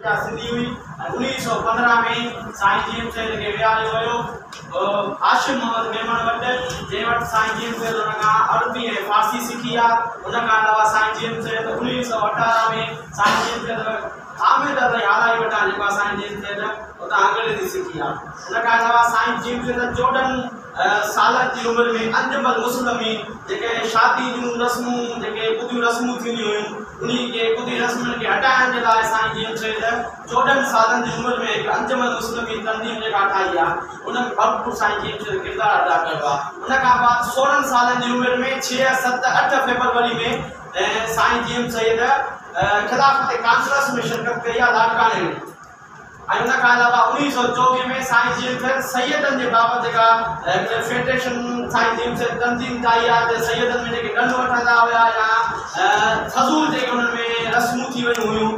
सिंधी हुई 1915 में साईं जीएम से के विहारियो वियो हाशिम मोहम्मद मेमन वटि जे वटि साईं जीएम से उनखां अरबी ऐं फारसी सिखी आहे। उनखां अलावा साईं जीएम से 1918 में साईं जीएम से आमिर अली हालाई वटां जेको आहे साईं जीएम से उतां अंग्रेजी सिखी आहे। उनखां अलावा साईं जीएम से 14 साल की उम्र में अंजमल मुस्लिमी जेके शादी जूं रस्मूं जेके कुझु रस्मूं थींदियूं हुयूं उन्हीं के कुझु रस्मुनि खे हटाइण जे लाइ साईं जीएम से 14 साल की उम्र में एक अंजमल मुस्लिमी तंज़ीम जेका ठाही आहे उन भरपूर साईं जीएम से किरदारु अदा कयो आहे। उनखां बाद 16 साल की उम्र में 6, 7, 8 फरवरी में साईं जीएम सैयद खिलाफत कॉन्फ्रेंस में शिरकत कई आहे लाड़काने में। उनखां अलावा 1924 में साईं जीएम से सैयदन के बाबत जेका फेडरेशन साईं जीएम से तंज़ीम ठाही आहे सैयदन में जेके ॾंड वठंदा हुआ या फज़ूल जेके उन्हनि में रस्मूं थी वियूं हुयूं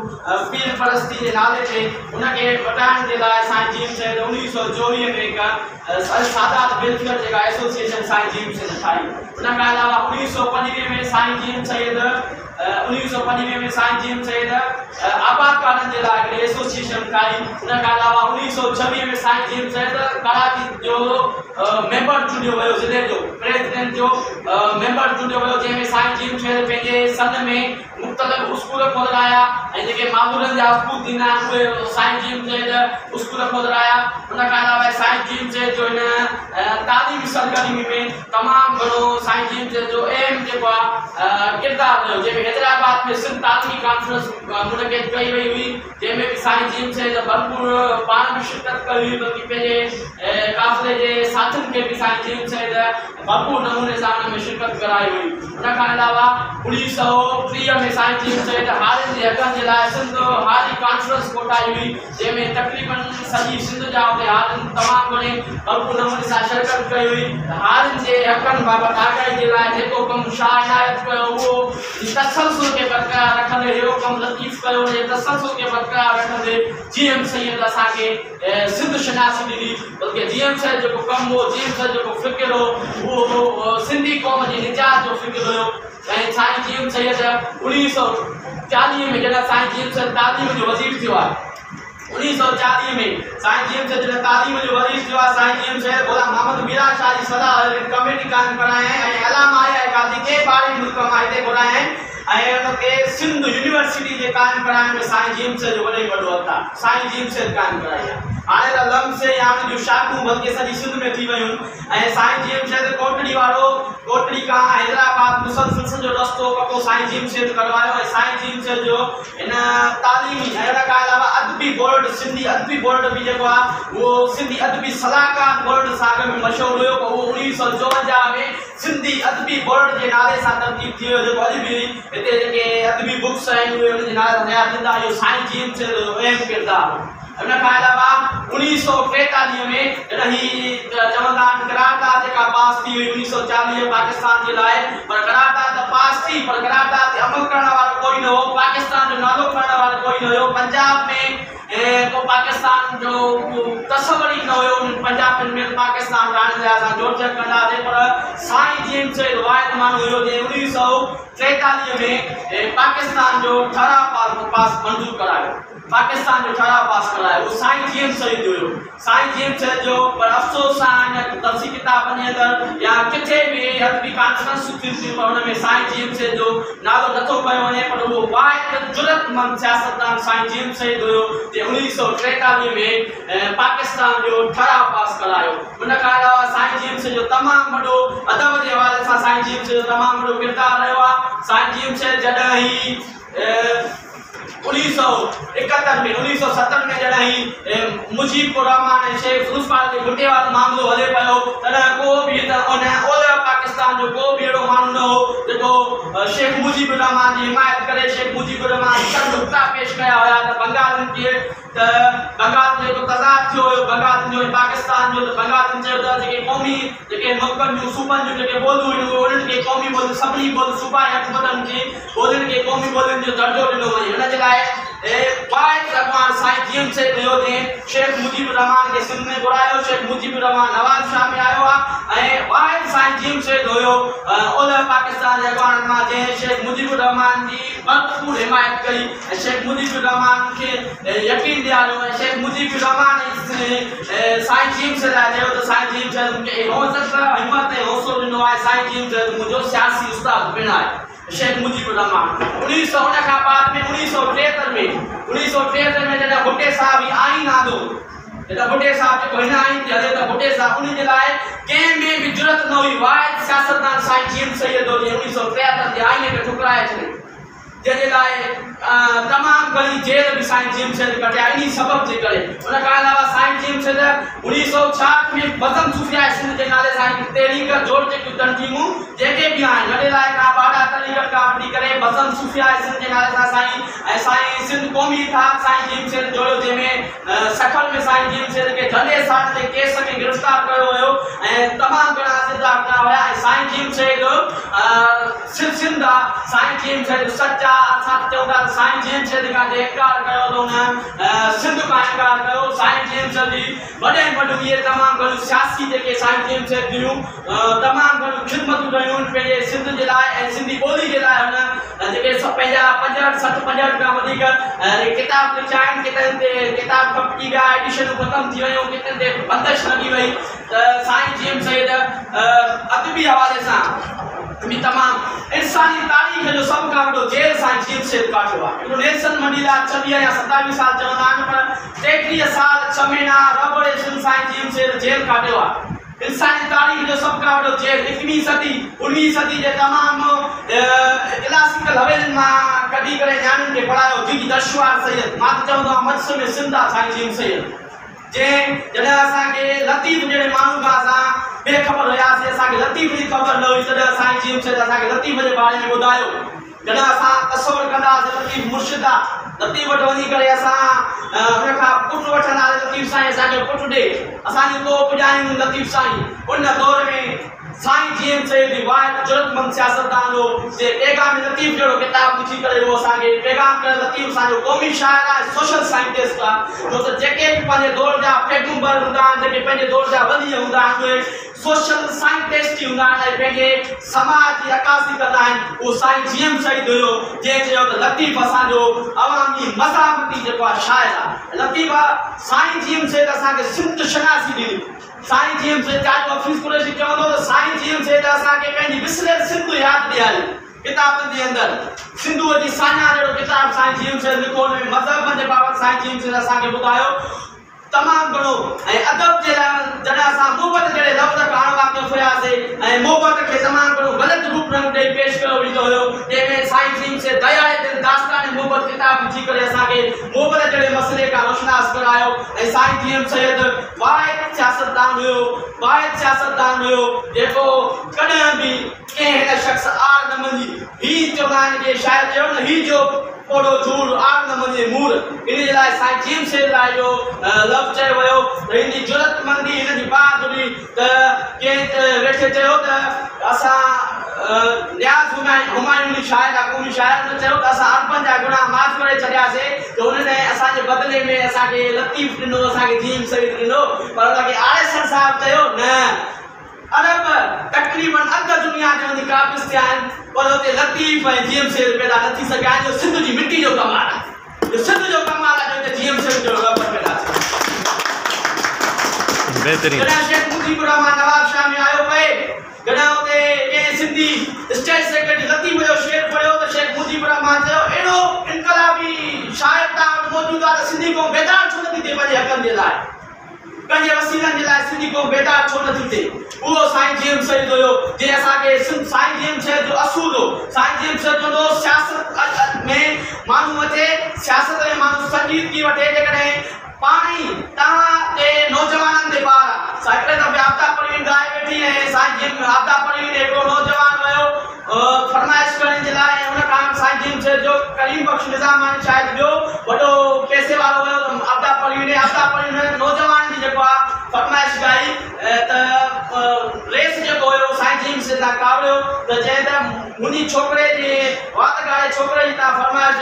पीर परस्ती के नाले ते उनखे वटाइण जे लाइ साईं जीएम से 1924 में हिकु सादात वेलफेयर जेका एसोसिएशन साईं जीएम से ठाही। उनखां अलावा 1925 में साईं जीएम सैयद 1925 में साईं जीएम सैयद आबादकारनि जे लाइ हिकिड़ी एसोसिएशन ठाही। उनखां अलावा 1926 में साईं जीएम सैयद कराची जो मेंबर चूंडियो वियो ज़िले जो प्रेसिडेंट जो मेंबर चूंडियो वियो जंहिंमें साईं जीएम सैयद पंहिंजे सन में मुख़्तलिफ़ स्कूल खोलाया ऐं जेके मामूरनि जा स्कूल थींदा आहिनि उहे साईं जीएम सैयद स्कूल खोलाया। उनखां अलावा साईं जीएम सैयद जो हिन तालीमी सरगर्मी में तमामु घणो साईं जीएम सैयद जो एम जेको आहे किरदारु हुयो जंहिंमें हैदराबाद में सिंध तालीमी कॉन्फ्रेंस मुनक़िद कई वई हुई जंहिंमें बि साईं जीएम सैयद भरपूर पाण बि शिरकत कई हुई बल्कि पंहिंजे काफ़िले जे साथियुनि खे बि साईं जीएम सैयद भरपूर नमूने सां उन में शिरकत कराई हुई। उनखां अलावा 1930 में साईं जीएम सैयद हारियुनि जे हक़नि जे लाइ सिंध हारी कॉन्फ्रेंस कोठाई हुई जंहिंमें तक़रीबन सॼी सिंध जा उते हारियुनि तमामु घणे भरपूर नमूने सां शिरकत कई हुई। हारियुनि जे हक़नि बाबति आगाही जे लाइ जेको कमु शाह इनायत कयो उहो तसलसल खे बरक़रार रखंदे इहो कमु लतीफ़ कयो उन तसलसल खे बरक़रार रखंदे जीएम सैयद असांखे सिंध शनासी ॾिनी बल्कि जीएम सैयद जेको कमु हो जीएम सैयद जेको फ़िक्र हो उहो सिंधी क़ौम जी निजात जो फ़िक्र हुयो। ऐं साईं जीएम सैयद 1940 में जॾहिं साईं जीएम सैयद तालीम जो वज़ीर थियो आहे 1940 में साईं जीएम सैयद जॾहिं तालीम जो वज़ीर थियो आहे साईं जीएम सैयद ग़ुलाम मोहम्मद मीरा शाह जी सलाह कमेटी कायम कराई ऐं अलामा आया कादी के ॿारहं मुल्क मां हिते घुराया ऐं उनखे सिंध यूनिवर्सिटी जे कायम कराइण में साईं जीएम सैयद जो वॾो वॾो हथु आहे। साईं जीएम सैयद कायम कराई आहे। हाणे त लम से या जो शाखूं बल्कि सॼी सिंध में थी वयूं ऐं साईं जीएम सैयद कोटड़ी वारो कोटड़ी खां हैदराबाद मुसलसल जो रस्तो कपो साईं जीएम सैयद करवायो ऐं साईं जीएम सैयद जो इन तालीमी ऐं उनखां अलावा अदबी बोर्ड सिंधी अदबी बोर्ड बि जेको आहे उहो सिंधी अदबी सलाहकार बोर्ड सां गॾु मशहूरु हुयो। उहो 1954 में सिंधी अदबी बोर्ड जे नाले सां तरतीब थी वियो जेको अॼु बि हिते जेके अदबी बुक्स आहिनि उहे उनजे नाले सां यादि ईंदा इहो साईं जीएम सैयद जो अहम किरदारु। उनखां अलावा 1943 में जॾहिं ही चवंदा आहिनि करारदाद जेका पास थी हुई 1940 पाकिस्तान जे लाइ पर करारदाद पास थी पर करारदाद ते अमल करण वारो कोई न हो पाकिस्तान जो नालो खणण वारो कोई न हुयो। पंजाब में को पाकिस्तान जो तस्वर ई न हुयो पंजाब में पाकिस्तान ठाहिण जे लाइ असां जोड़जक कंदासीं पर साईं जीएम सैयद वाहिद माण्हू हुयो जंहिं 1943 में पाकिस्तान जो ठहराव पास मंज़ूर करायो पाकिस्तान जो ठहराव पास करायो वो साईं जीएम सैयद हुयो। साईं जीएम सैयद जो पर अफ़सोस सां दर्सी किताबनि जे अंदरि या किथे बि अदबी कॉन्फ्रेंस थी पर हुन में साईं जीएम सैयद जो नालो नथो खयो वञे पर उहो वाहिद जुरतमंद सियासतदान साईं जीएम सैयद हुयो जे 1943 में पाकिस्तान जो ठहराव पास करायो। उनखां अलावा साईं जीएम सैयद जो तमामु वॾो अदब जे हवाले सां साईं जीएम सैयद जो तमामु वॾो किरदारु रहियो आहे। साईं जीएम सैयद जॾहिं ही 1971 में 1970 में जॾहिं मुजीबुर रहमान ऐं शेख फ़िरोज़पाल जे गुटे वारो मामलो हले पियो तॾहिं को बि ओलह पाकिस्तान जो को बि अहिड़ो माण्हू न हो जेको शेख मुजीबुर रहमान जी हिमायत करे शेख मुजीबुर रहमान सभु नुक़्ता पेश कया हुया त बंगालनि खे त बंगाल जेको तज़ाद थियो हुयो बंगाल जो पाकिस्तान जो त बंगालनि चयो त जेके क़ौमी जेके मुल्कनि जूं सूबनि जूं जेके ॿोलियूं आहिनि उन्हनि खे क़ौमी ॿोलियूं सभिनी ॿोलियूं सूबाई हुकूमतनि खे ॿोलियुनि खे क़ौमी ॿोलियुनि जो दर्जो ॾिनो वञे। हुन जे लाइ वाहिद रहमान साईं जीएम सैयद हुयो जंहिं शेख मुजीबुर रहमान खे सिंध में घुरायो। शेख मुजीबुर रहमान नवाज़ शाह में आयो आहे ऐं वाहिद साईं जीम शहीद हुयो ओलह पाकिस्तान जे अॻवाननि मां जंहिं शेख मुजीबुर रहमान जी भरपूर हिमायत कई ऐं शेख मुजीबुर रहमान खे यकीन ॾियारियो ऐं शेख मुजीबुर रहमान साईं जीम शहीद लाइ चयो त साईं जीम शहीद मूंखे हौसत हिम्मत ऐं हौसलो ॾिनो आहे साईं जीम शहीद मुंहिंजो सियासी उस्ताद पिणु आहे शेख मुजीबुर रहमान 1900 उन खां बाद में 1973 में जॾहिं भुट्टे साहब ई आईन आंदो जॾहिं भुट्टे साहब जेको हिन आईन ते हले त भुट्टे साहब उन जे लाइ कंहिं में बि जुरत न हुई वाहिद सियासतदान साईं जीम शहीद हो 1973 जे आईन खे ठुकराए छॾे जंहिंजे लाइ तमामु घणी जेल बि साईं जीम शहीद कटिया इन सबब जे करे उन खां अलावा साईं जीम शहीद 1966 में बज़म सूफिया सिंध जे नाले सां तहरीक जोड़ जेकियूं तंज़ीमूं जेके बि आहिनि वॾे लाइ का बाडा तरीक़त खां वठी करे बज़म सूफिया सिंध जे नाले सां साईं सिंध क़ौमी इतिहाद साईं जीम शहीद जोड़ियो जंहिंमें सखल में साईं जीम शहीद खे झंडे साठ जे केस में गिरफ़्तार कयो हुयो ऐं तमामु घणा सिद्धा कया हुया ऐं साईं जीम शहीद सिंध आहे साईं जीम शहीद सचा असां चऊं था साईं जीम शहीद खां इनकार कयो त हुन सिंध खां इनकार कयो साईं जीम शहीद जी वॾे वॾियूं इहे तमामु घणियूं सियासी जेके साईं जीम शहीद जूं तमामु घणियूं ख़िदमतूं कयूं पंहिंजे सिंध जे लाइ ऐं सिंधी ॿोली जे लाइ हुन जेके पंहिंजा 65 खां वधीक किताब लिखिया आहिनि कितनि ते किताब खपजी विया एडिशनूं ख़तमु थी वियूं कितनि ते बंदिश लॻी वई त साईं जीम शहीद अदबी हवाले सां भी तमाम इंसानी तारीख़ जो सब का वॾो जेल साईं जीम शहीद काटियो आहे हिकिड़ो नेल्सन मंडेला 26 या 27 साल चवंदा आहिनि पर 33 साल 6 महीना रबड़े साईं जीम शहीद जेल काटियो आहे इंसानी तारीख़ जो सब का वॾो जेल 19वीं सदी जे तमामु क्लासिकल हवेलियुनि मां कढी करे न्याणियुनि खे पढ़ायो जी दशवार सैयद मां त चवंदो आहियां मजस में सिंध आहे साईं जीम शहीद जॾहिं असांखे लतीफ़ जहिड़े माण्हू खां असां बेख़बर हुयासीं असांखे लतीफ़ जी ख़बर न हुई तॾहिं साईं जीम शहीद असांखे लतीफ़ जे बारे में ॿुधायो जॾहिं असां तसवुर कंदासीं लतीफ़ मुर्शिद आहे लतीफ़ वटि वञी करे असां हुन खां पुटु वठंदासीं लतीफ़ साईं असांखे पुटु ॾे असांजी तो पुॼायूं लतीफ़ साईं उन दौर में साईं जीम शहीद जी वाहिद ज़रूरतमंद सियासतदान हो जे पैगाम लतीफ़ जहिड़ो किताब लिखी करे उहो असांखे पैगाम करे लतीफ़ असांजो क़ौमी शाइर आहे सोशल साइंटिस्ट आहे छो त जेके बि पंहिंजे दौर जा पैगंबर हूंदा आहिनि जेके पंहिंजे दौर जा वली हूंदा आहिनि उहे सोशल साइंटिस्ट ई हूंदा आहिनि ऐं पंहिंजे समाज जी अकासी कंदा आहिनि उहो साईं जीम शहीद हुयो जंहिं चयो त लतीफ़ असांजो अवामी मज़ामती जेको आहे शाइर आहे लतीफ़ साईं जीम शहीद असांखे सिंध शनासी ॾिनी साईं जीम शहीद चाचो हफ़ीज़ कुरैशी चवंदो त साईं जीम शहीद असांखे पंहिंजी विसरियल सिंध यादि ॾियारी किताबनि जे अंदरि सिंधूअ जी सान्या जहिड़ो किताब साईं जीम शहीद लिखो हुन में मज़हब जे बाबति साईं जीम शहीद असांखे ॿुधायो तमामु घणो ऐं अदब जे लाइ जॾहिं असां मोहबत जहिड़े लफ़्ज़ खां वाक़िफ़ हुयासीं ऐं मोहबत खे तमामु घणो ग़लति रूप रंग ॾेई पेश कयो वेंदो हुयो जंहिंमें साईं जीम शहीद दया दिल दास्तान मोहबत किताब लिखी करे असांखे मोहबत जहिड़े मसइले खां रोशनास करायो ऐं साईं जीम शहीद वाहिद सियासतदान हुयो जेको कॾहिं बि कंहिं हिन शख़्स आर न मञी ही चवंदा आहिनि कि शायदि चयो न ही जो ओड़ो झूर आर न मञे मूर इन जे लाइ साईं जीम शहीद लाइ इहो लफ़्ज़ चयो वियो त हिन जी ज़रूरतमंदी हिन जी बहादुरी त कंहिं वेठे चयो त असां न्याज़ हुमायूं शाइर आहे क़ौमी शाइर ने चयो त असां अरबनि जा गुनाह माफ़ करे छॾियासीं त हुनने असांजे बदिले में असांखे लतीफ़ ॾिनो असांखे जीम शहीद ॾिनो पर हुनखे आरेसर साहिबु चयो न अरब तक़रीबन अधु दुनिया जे वञी क़ाबिज़ थिया आहिनि पर हुते लतीफ़ ऐं जीम शहीद पैदा न थी सघिया आहिनि जो सिंध जी मिटी जो कमाल आहे जो सिंध जो कमाल आहे जो जीम शहीद जो रब पैदा थियो बेहतरीन जॾहिं शेख मुजीबुर रहमान नवाब शाह में आयो पए जॾहिं हुते कंहिं सिंधी स्टेट सेक्रेटरी लतीफ़ जो शेर पढ़ियो त शेख मुजीबुर रहमान चयो अहिड़ो इनकलाबी शाइर तव्हां वटि मौजूदु आहे त सिंधी क़ौम बेदार छो नथी थिए पंहिंजे हक़नि जे लाइ पंहिंजे वसीलनि जे लाइ सिंधी क़ौम बेदार छो नथी थिए उहो साईं जीम शहीद हुयो जंहिं असांखे साईं जीम शहीद जो असूल हो साईं जीम शहीद चवंदो सियासत में माण्हू अचे सियासत में माण्हू संजीदगी वठे जेकॾहिं पाणी तव्हां जे नौजवाननि जे ॿार हिकिड़े दफ़े आपदा परवीन ॻाए वेठी ऐं साईं जीम आपदा परवीन हिकिड़ो नौजवान वियो फरमाइश करण जे लाइ ऐं हुन खां साईं जीम शहीद जो करीम बख्श निज़ामानी शायदि ॿियो वॾो पैसे वारो वियो आपदा परवीन नौजवान जी जेको आहे फरमाइश ॻाई त रेस जेको हुयो साईं जीम से ता कावड़ो त चेता मुनी छोकरे जे वात गाड़े छोकरे ता फरमाइश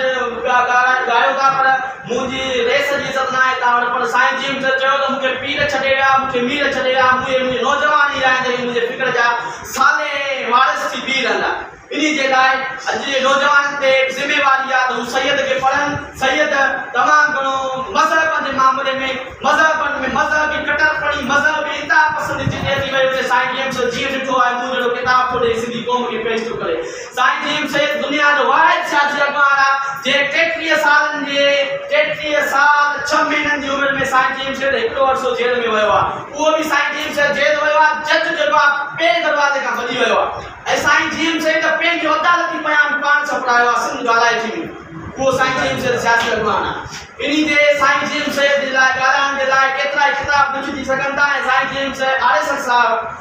गायो ता पर मुजी रेस जी इज्जत ना है ता पर साईं जीम से चयो त मुके पीर छडेगा मुके मीर छडेगा मुझे नौजवानी आए मुझे फिक्र जा साले वारिस थी बी रहंदा इन्हीं जे लाइ अॼु जे नौजवान ते ज़िम्मेवारी आहे त हू सैयद खे पढ़नि सैयद तमामु घणो मज़हब जे मामले में मज़हब जी कटरपणी मज़हब जी इंतहा पसंदि थी वई हुजे साईं जीम से जीअं ॾिठो आहे मूं जहिड़ो किताब थो ॾे सिंधी क़ौम खे पेश थो करे साईं जीम से दुनिया जो वाहिद सियासी अॻवान आहे जे 33 सालनि जे 33 साल 6 महीननि जी उमिरि में साईं जीम से हिकिड़ो अरसो जेल में वियो आहे उहो बि साईं जीम से जेल वियो आहे जज जेको आहे ॿिए दरवाज़े खां भॼी वियो आहे ऐं साईं जीम से त पंहिंजो अदालती बयान पाण छपरायो आहे सिंध ॻाल्हाए थी वो साईं जीम से सियासी अॻवान आहे इन्हीं जे साईं जीम से जे लाइ ॻाल्हाइण जे लाइ केतिरा ई किताब लिखी सघनि था ऐं साईं जीम से आरेसर साहब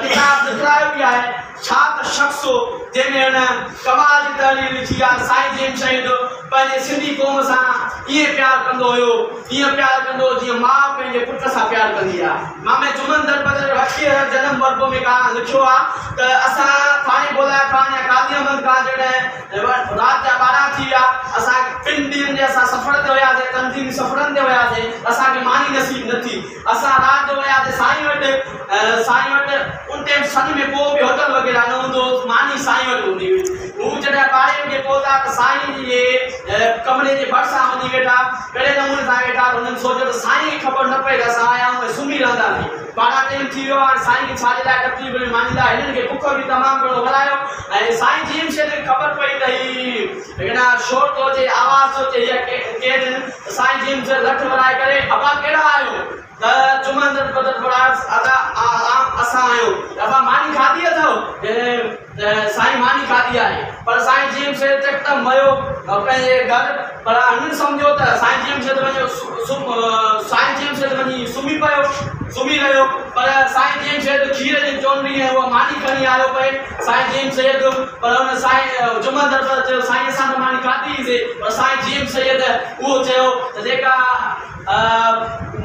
किताब लिखायो बि आहे छा त शख़्स हो जंहिंमें हुन कमाल जी तहरीर लिखी आहे साईं जीम शहीद पंहिंजे सिंधी क़ौम सां ईअं प्यारु कंदो हुयो ईअं प्यारु कंदो जीअं माउ पंहिंजे पुट सां प्यारु कंदी आहे मां में जुमन दरबदर हकीअ जनम वर्बो में कहां लिखियो आहे त असां थाणे बोला खान या काज़ी अहमद खान जॾहिं रात जा 12 थी विया असां 3 ॾींहंनि जे असां सफ़र ते हुयासीं तंज़ीमी सफ़रनि ते हुयासीं असांखे मानी नसीब न थी असां रात जो वियासीं साईं वटि उन टाइम सन में को बि होटल वग़ैरह न हूंदो मानी साईं वटि हूंदी हुई हू जॾहिं 12 वॻे पहुता त साईं जे कमरे जे भरिसां वञी वेठा कहिड़े नमूने सां वेठा त हुननि सोचियो त साईं खे ख़बर न पए त असां आया आहियूं ऐं सुम्ही रहंदासीं 12 टाइम थी वियो आहे साईं खे छा जे लाइ तकलीफ़ में मानी लाइ हिननि खे बुख बि तमामु घणो वरायो ऐं साईं जीम से ख़बर पई त हिन शोर थो अचे आवाज़ थो अचे या केरु साईं जीम से लठ वराए करे अबा कहिड़ा आहियो त जुमन दरबदर असां आहियूं अबा मानी खाधी अथव साईं मानी खाधी आहे पर साईं जीम से हिकदमि वियो पंहिंजे घर पर हुननि सम्झो त साईं जीम से वञो साईं जीम से वञी सुम्ही रहियो पर साईं जीम से खीर जी चोंडी ऐं उहा मानी खणी आयो पए साईं जीम सैयद पर हुन साईं जुमन दरबार चयो साईं असां त मानी खाधीसीं पर साईं जीम सैयद उहो चयो त जेका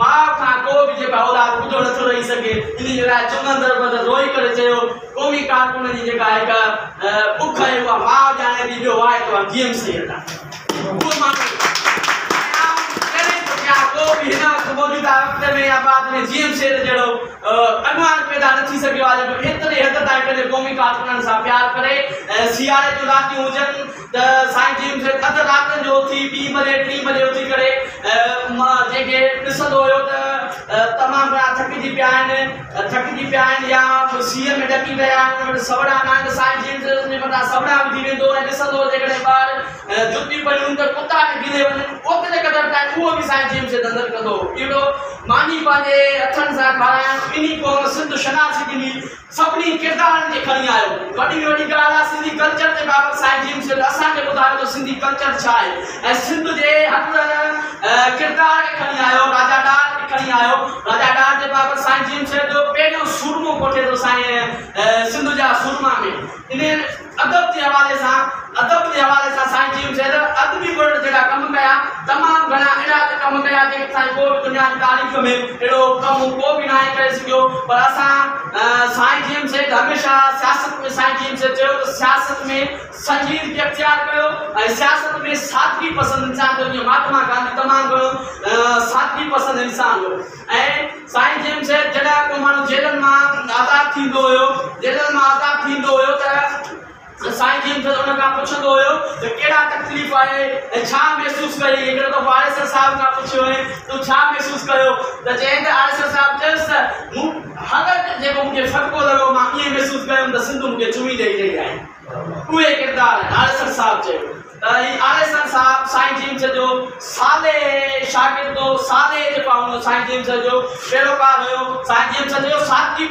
माउ खां को बि जेका औलाद ॿुधो नथो रही सघे इन जे लाइ जुमन दरबार रोई करे चयो क़ौमी कारकुन जी जेका हिकु बुख आहे उहा माउ ॼाणे थी ॿियो आहे त जीम सैयद आहे उहो माण्हू को भी हिन मौजूदा वक़्त में या बाद में जीएम से जड़ो अगवान पैदा न थी सकियो आहे जो एतिरे हद ताईं पंहिंजे क़ौमी कारकुननि सां प्यार करे सियारे जो रातियूं हुजनि त साईं जीम से अधु राति जो उथी 2 बजे 3 बजे उथी करे जेके ॾिसंदो हुयो त तमामु घणा थकिजी पिया आहिनि या सीअ में ॾकी रहिया आहिनि वटि सवड़ा न आहिनि साईं जीम से उन मथां सवड़ा विझी वेंदो ऐं ॾिसंदो जेकॾहिं ॿार जुती पयूं त कुता गिरे वञनि ओतिरे क़दुरु ताईं उहो बि साईं जीम से नज़र कंदो अहिड़ो मानी पंहिंजे हथनि सां खाराइण इन क़ौम सिंध शनासी ॾिनी सभिनी किरदारनि खे खणी आयो वॾी में वॾी ॻाल्हि आहे सिंधी कल्चर जे बाबति साईं जीम से असांखे ॿुधायो त सिंधी कल्चर छा आहे ऐं सिंध जे हर किरदार खे खणी आयो राजा डार खे खणी आयो राजा डार जे बाबति साईं जीम से जो पहिरियों सूरमो कोठे थो साईं सिंध जा सूरमा में इन अदब जे हवाले सां साईं जीम से अदबी वर्ड जेका कम कया तमामु घणा अहिड़ा कम कया जेके साईं को बि दुनिया जी तारीख़ में अहिड़ो कमु को बि न आहे करे सघियो पर असां साईं जीम से हमेशह सियासत में साईं जीम से चयो त सियासत में संजीदगी अख्तियार कयो ऐं सियासत में सादगी पसंदि इंसान जो जीअं महात्मा गांधी तमामु घणो सादगी पसंदि इंसान हो ऐं साईं जीम से जॾहिं को माण्हू जेलनि मां आज़ादु थींदो हुयो त साईं जीम से उन खां पुछंदो हुयो त कहिड़ा तकलीफ़ आहे ऐं छा महसूसु कई हिकिड़ो दफ़ो आरेसर साहिब खां पुछियो हुई तूं छा महसूसु कयो त चई त आरेसर साहिब चयुसि त मूं हर जेको मूंखे फटको लॻो मां ईअं महसूसु कयुमि त सिंध मूंखे चुमी ॾेई रही आहे उहे किरदार आहिनि आरेसर साहिब चयो त ही आरेसर साहिब साईं जीम से जो साले शागिर्द हो साले जेको आहे साईं जीम से जो पैरोकार हुयो साईं जीम से जो सादगी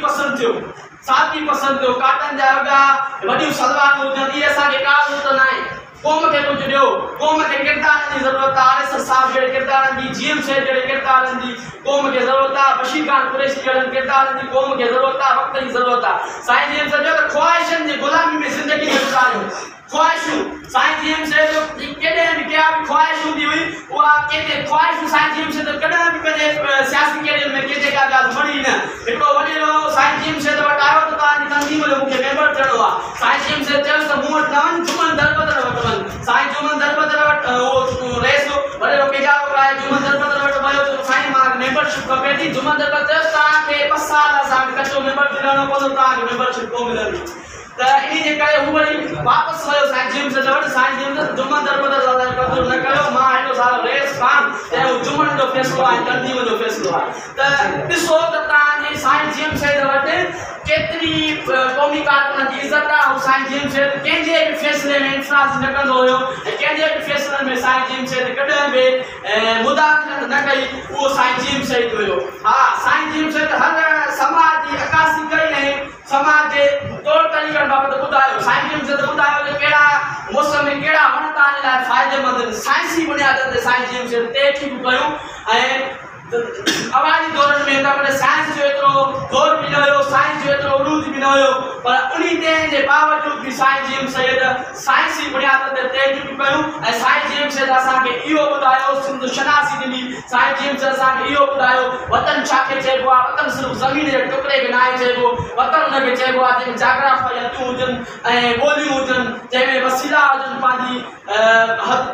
पसंदि थियो काटन जा वॻा वॾियूं सलवारूं हुजनि इहे असांखे का ज़रूरत न आहे क़ौम खे कुझु ॾियो क़ौम खे किरदारनि जी ज़रूरत आहे आरेसर साहिब जहिड़े किरदारनि जी जीएम सेठ जहिड़े किरदारनि जी क़ौम खे ज़रूरत आहे बशीर खान कुरैशी जहिड़नि किरदारनि जी क़ौम खे ज़रूरत आहे वक़्त जी ज़रूरत आहे साईं जीम से जो त ख़्वाहिशनि जी ग़ुलामी में ज़िंदगी में गुज़ारियो ख्वाहिशूं साईं जीएम से जो केॾे बि क्या बि ख्वाहिश हूंदी हुई उहा केॾे ख्वाहिशूं साईं जीएम से कॾहिं बि पंहिंजे सियासी कैरियर में केॾे का ॻाल्हि वणी न हिकिड़ो वॾेरो साईं जीएम से वटि आयो त तव्हांजी तंज़ीम जो मूंखे मेंबर थियणो आहे साईं जीएम से चयोसि त मूं वटि न वञ जुमन दरबदर वटि वञ साईं जुमन दरबदर वटि उहो रेस वॾेरो केजारो कराए जुमन दरबदर वटि वियो त साईं मां मेंबरशिप खपे थी जुमन दरबदर चयोसि तव्हांखे 2 साल असांखे कचो मेंबर थी रहणो पवंदो तव्हांखे मेंबरशिप कोन मिलंदी त इन जे करे हू वरी वापसि वियो साईं जीएम से वटि साईं जीएम से जुमन दरबदर कबूल न कयो मां हेॾो सारो रेस कान त हू जुमन जो फ़ैसिलो आहे तंज़ीम जो फ़ैसिलो आहे त ॾिसो त तव्हांजे साईं जीएम से वटि केतिरी क़ौमी कारकुननि जी इज़त आहे हू साईं जीएम से कंहिंजे बि फ़ैसिले में इंफ़राज़ न कंदो हुयो ऐं कंहिंजे बि फ़ैसिलनि में साईं जीएम से कॾहिं बि मुदाख़लत न कई उहो साईं जीएम से हुयो हा साईं जीएम से हर समाज जी अकासी कई ऐं समाज जे तौर तरीक़नि बाबति ॿुधायो साईं जीएम से ॿुधायो त कहिड़ा मौसम में कहिड़ा वण तव्हांजे लाइ फ़ाइदेमंद आहिनि साइंसी बुनियादनि ते साईं जीएम से तइ थियूं कयूं ऐं अवाजी दौरनि में त साइंस जो एतिरो दौर बि न हुयो साइंस जो एतिरो उरूज बि न हुयो पर उन जे बावजूद बि साईं जीएम सैयद साइंसी बुनियादनि ते तइ थियूं कयूं ऐं साईं जीएम सैयद असांखे इहो ॿुधायो सिंध शनासी ॾिनी साईं जीएम सैयद असांखे इहो ॿुधायो वतन छाखे चइबो आहे वतन सिर्फ़ु ज़मीन जे टुकड़े खे न आहे चइबो वतन हुनखे चइबो आहे जंहिंमें जाग्राफ़ी हथियूं हुजनि ऐं ॿोलियूं हुजनि जंहिंमें वसीला हुजनि पंहिंजी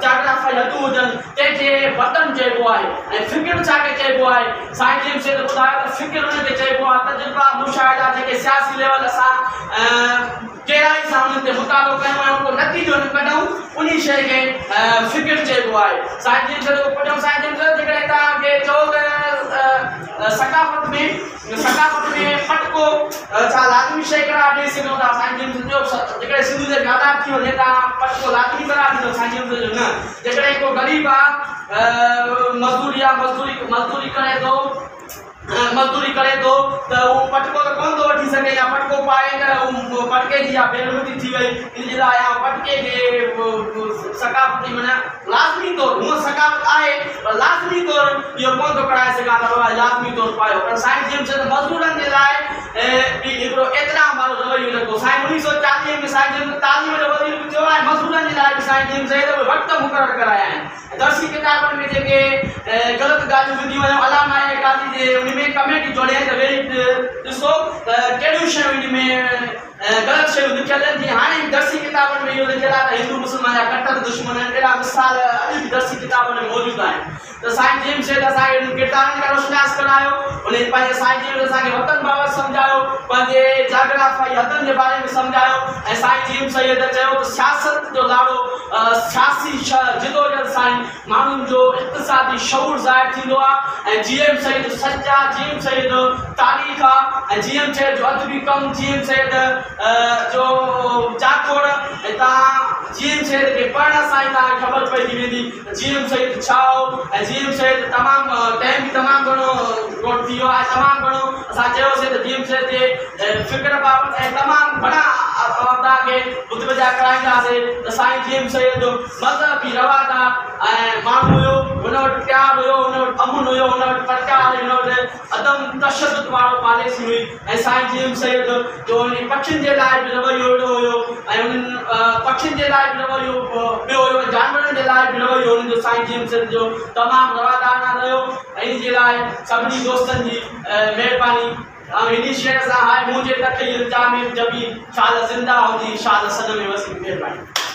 जाग्राफ़ी हथियूं हुजनि तंहिंखे वतन चइबो आहे ऐं फ़िक्र छाखे चइबो आहे साईं जीएम सैयद ॿुधायो त फ़िक्र हुनखे चइबो आहे तजुर्बा मुशाहिदा जेके सियासी लेवल असां गहराई सां उन्हनि ते मुतालो कयूं ऐं उनजो नतीजो कढूं उन शइ खे फ़िक्र चइबो आहे साईं जीएम सैयद पढ़ियो साईं जीएम सैयद जेकॾहिं तव्हांखे चओ त सकाफ़त में पटको छा लाज़मी शइ करार ॾेई सघूं था साईं जीएम सैयद जो जेकॾहिं सिंध जे आज़ाद थी वञे तव्हां पटको लाज़मी करार ॾींदो साईं जीएम सैयद जो न जेकॾहिं को ग़रीब आहे मज़दूरी करे थो त उहो पटको त कोन थो वठी सघे या पटको पाए त उहो पटके जी या बेरुती थी वई इन जे लाइ या पटके खे सकाफ़ती माना लाज़मी तौर हूअं सकाफ़त आहे पर लाज़मी तौर इहो कोन थो कराए सघां त बाबा लाज़मी तौर पायो पर साईं जीएम सैयद मज़दूरनि जे लाइ बि हिकिड़ो एतिराम वारो रवैयो रखो साईं 1940 में साईं जीएम तालीम जो वज़ीर बि थियो आहे मज़दूरनि जे लाइ बि साईं जीएम सैयद वक़्त मुक़ररु कराया आहिनि दर्सी किताबनि में जेके ग़लति ॻाल्हियूं विधियूं आहिनि अलामा काज़ी जे उन में कमेटी जोड़े त वरी ॾिसो त कहिड़ियूं शयूं इन में ग़लति शयूं लिखियल आहिनि जीअं हाणे दर्सी किताबनि में इहो लिखियल आहे त हिंदू मुस्लमान जा कट्टर दुश्मन आहिनि अहिड़ा मिसाल अॼु बि दर्सी किताबनि में मौजूदु आहिनि त साईं जीएम सैयद असांखे उन्हनि किरदारनि खे रोशनास करायो उन पंहिंजे साईं जीएम असांखे वतन बाबति सम्झायो पंहिंजे जाग्राफ़ी हदनि जे बारे में सम्झायो ऐं साईं जीएम सैयद चयो त सियासत जो लाड़ो सियासी जिदोजहद सां माण्हुनि जो इक़्तिसादी शऊर ज़ाहिर थींदो आहे ऐं जीएम सैयद सचा जीएम सैयद तारीख़ आहे ऐं जीएम सैयद जो अदबी कमु जीएम सैयद जो जाखोड़ ऐं तव्हां जीएम सैयद खे पढ़ण सां ई तव्हांखे ख़बर पइजी वेंदी जीएम सैयद छा हो ऐं जीएम सैयद तमामु टाइम बि तमामु घणो कोट थी वियो आहे तमामु घणो असां चयोसीं त जीएम सैयद जे फ़िक्र बाबति ऐं तमामु घणा तव्हांखे बुधबजा कराईंदासीं त साईं जीएम सैयद जो मज़हबी रवादार ऐं माण्हू हुयो हुन वटि प्यारु हुयो हुन वटि अमुन हुयो हुन वटि प्रचार हुन वटि अदम तशद्दुद वारो पॉलिसी हुई ऐं साईं जीएम सैयद जो उन पखियुनि जे लाइ बि रवैयो अहिड़ो हुयो ऐं उन्हनि पखियुनि जे लाइ बि रवैयो ॿियो हुयो जानवरनि जे लाइ बि रवैयो हुननि जो साईं जीएम सैयद जो तमामु रवादार रहियो ऐं इन जे लाइ सभिनी दोस्तनि जी महिरबानी इन शेर सां हाय मुंहिंजे तक इल्ज़ाम जबी शाद ज़िंदा हुजी शाद सद में वसी महिरबानी।